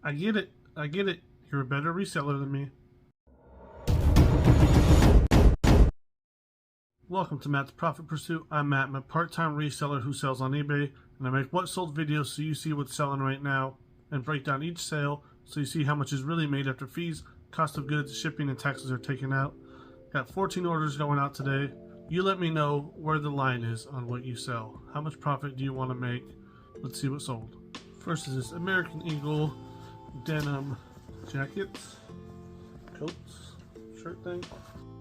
I get it. I get it. You're a better reseller than me. Welcome to Matt's Profit Pursuit. I'm Matt. I'm a part-time reseller who sells on eBay, and I make what sold videos so you see what's selling right now and break down each sale so you see how much is really made after fees, cost of goods, shipping, and taxes are taken out. Got 14 orders going out today. You let me know where the line is on what you sell. How much profit do you want to make? Let's see what sold. First is this American Eagle denim jackets, coats, shirt thing.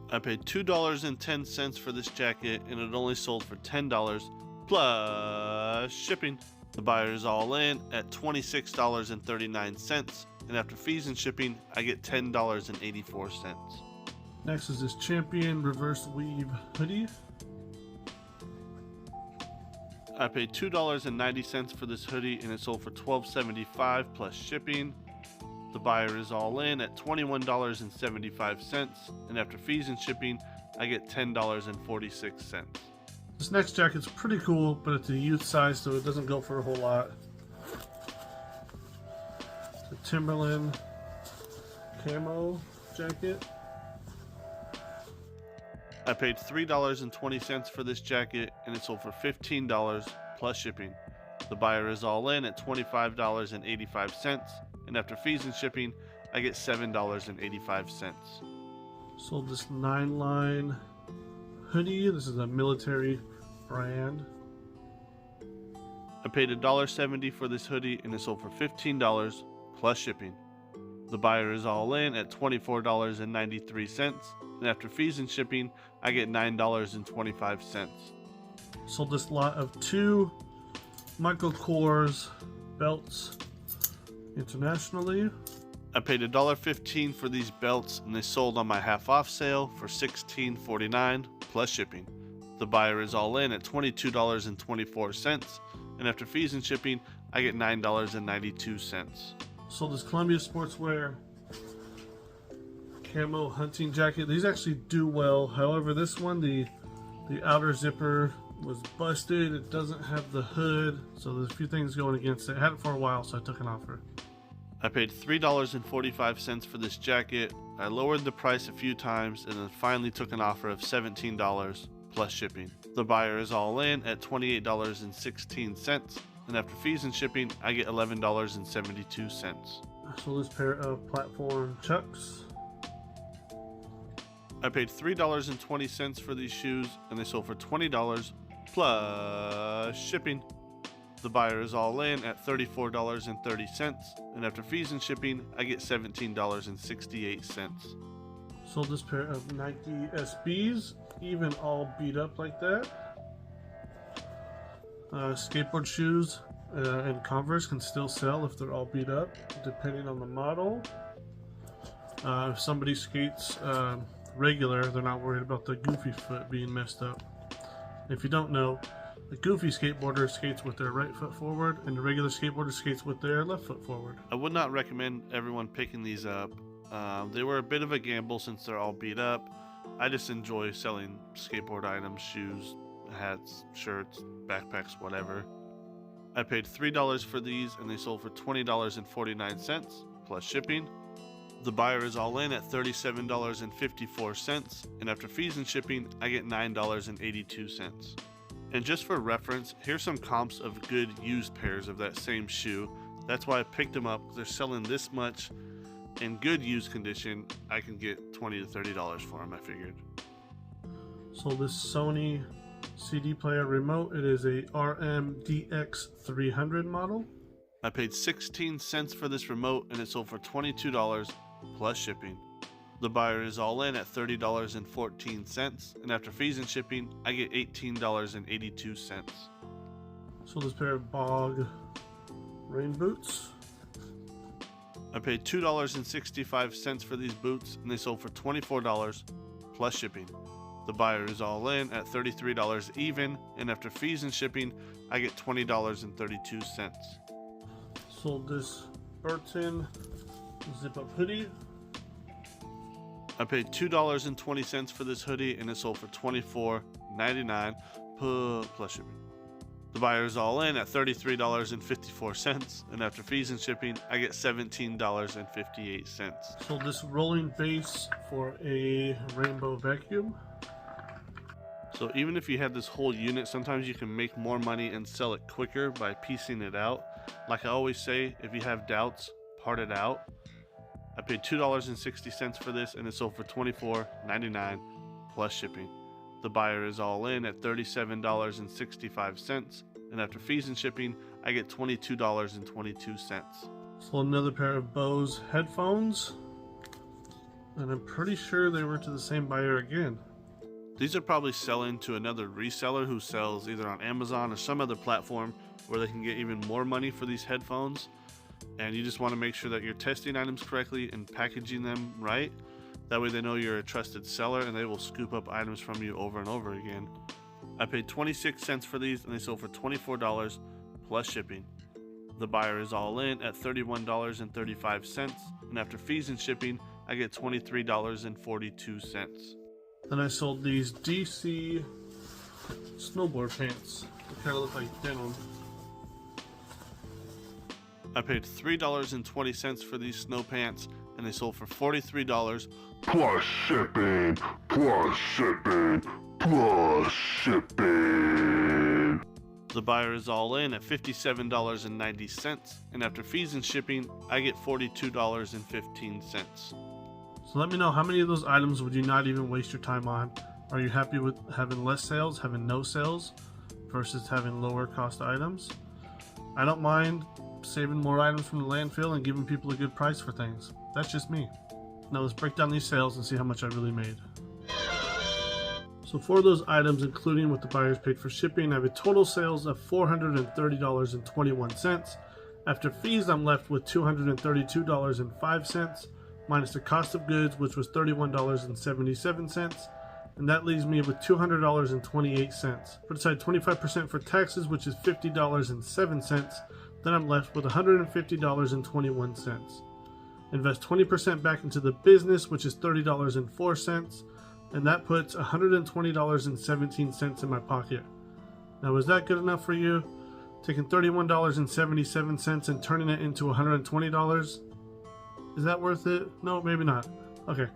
I paid $2.10 for this jacket and it only sold for $10 plus shipping. The buyer is all in at $26.39, and after fees and shipping, I get $10.84. Next is this Champion reverse weave hoodie. I paid $2.90 for this hoodie and it sold for $12.75 plus shipping. The buyer is all in at $21.75, and after fees and shipping, I get $10.46. This next jacket's pretty cool, but it's a youth size, so it doesn't go for a whole lot. It's a Timberland camo jacket. I paid $3.20 for this jacket and it sold for $15 plus shipping. The buyer is all in at $25.85, and after fees and shipping, I get $7.85. Sold this 9-line hoodie. This is a military brand. I paid $1.70 for this hoodie and it sold for $15 plus shipping. The buyer is all in at $24.93, and after fees and shipping, I get $9.25. Sold this lot of 2 Michael Kors belts internationally. I paid $1.15 for these belts and they sold on my half off sale for $16.49 plus shipping. The buyer is all in at $22.24, and after fees and shipping, I get $9.92. Sold this Columbia Sportswear camo hunting jacket. These actually do well. However, this one, the outer zipper was busted. It doesn't have the hood, so there's a few things going against it. I had it for a while, so I took an offer. I paid $3.45 for this jacket. I lowered the price a few times and then finally took an offer of $17 plus shipping. The buyer is all in at $28.16, and after fees and shipping, I get $11.72. I sold this pair of platform Chucks. I paid $3.20 for these shoes and they sold for $20 plus shipping. The buyer is all in at $34.30, and after fees and shipping, I get $17.68. Sold this pair of Nike SBs, even all beat up like that. Skateboard shoes and Converse can still sell if they're all beat up, depending on the model. If somebody skates regular, they're not worried about the goofy foot being messed up. If you don't know, the goofy skateboarder skates with their right foot forward, and the regular skateboarder skates with their left foot forward. I would not recommend everyone picking these up. They were a bit of a gamble since they're all beat up. I just enjoy selling skateboard items, shoes, hats, shirts, backpacks, whatever. I paid $3 for these and they sold for $20.49 plus shipping. The buyer is all in at $37.54, and after fees and shipping, I get $9.82. And just for reference, here's some comps of good used pairs of that same shoe. That's why I picked them up. They're selling this much in good used condition. I can get $20 to $30 for them, I figured. So this Sony CD player remote, it is a RMDX300 model. I paid 16 cents for this remote and it sold for $22 plus shipping. The buyer is all in at $30.14, and after fees and shipping, I get $18.82. So this pair of Bog rain boots. I paid $2.65 for these boots and they sold for $24 plus shipping. The buyer is all in at $33 even, and after fees and shipping, I get $20.32. Sold this Burton zip-up hoodie. I paid $2.20 for this hoodie and it sold for $24.99 plus shipping. The buyer is all in at $33.54, and after fees and shipping, I get $17.58. Sold this rolling base for a rainbow vacuum. So even if you had this whole unit, sometimes you can make more money and sell it quicker by piecing it out. Like I always say, if you have doubts, part it out. I paid $2.60 for this, and it sold for $24.99 plus shipping. The buyer is all in at $37.65, and after fees and shipping, I get $22.22. Sold another pair of Bose headphones, and I'm pretty sure they were to the same buyer again. These are probably selling to another reseller who sells either on Amazon or some other platform where they can get even more money for these headphones. And you just want to make sure that you're testing items correctly and packaging them right. That way they know you're a trusted seller and they will scoop up items from you over and over again. I paid 26 cents for these, and they sold for $24 plus shipping. The buyer is all in at $31.35, and after fees and shipping, I get $23.42. Then I sold these DC snowboard pants. They kind of look like denim. I paid $3.20 for these snow pants, and they sold for $43 plus shipping, plus shipping, plus shipping. The buyer is all in at $57.90, and after fees and shipping, I get $42.15. So let me know, how many of those items would you not even waste your time on? Are you happy with having less sales, having no sales, versus having lower cost items? I don't mind saving more items from the landfill and giving people a good price for things. That's just me. Now let's break down these sales and see how much I really made. So for those items, including what the buyers paid for shipping, I have a total sales of $430.21. After fees, I'm left with $232.05, minus the cost of goods, which was $31.77, and that leaves me with $200.28. Put aside 25% for taxes, which is $50.07, then I'm left with $150.21. Invest 20% back into the business, which is $30.04, and that puts $120.17 in my pocket. Now, is that good enough for you? Taking $31.77 and turning it into $120? Is that worth it? No, maybe not. Okay,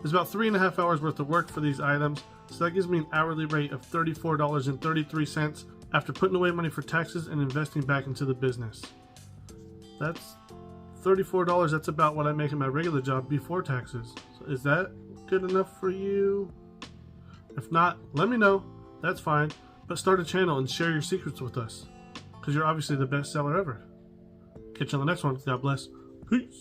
there's about 3.5 hours worth of work for these items, so that gives me an hourly rate of $34.33 after putting away money for taxes and investing back into the business. That's $34. That's about what I make in my regular job before taxes. So is that good enough for you? If not, let me know. That's fine. But start a channel and share your secrets with us, because you're obviously the best seller ever. Catch you on the next one. God bless. Peace.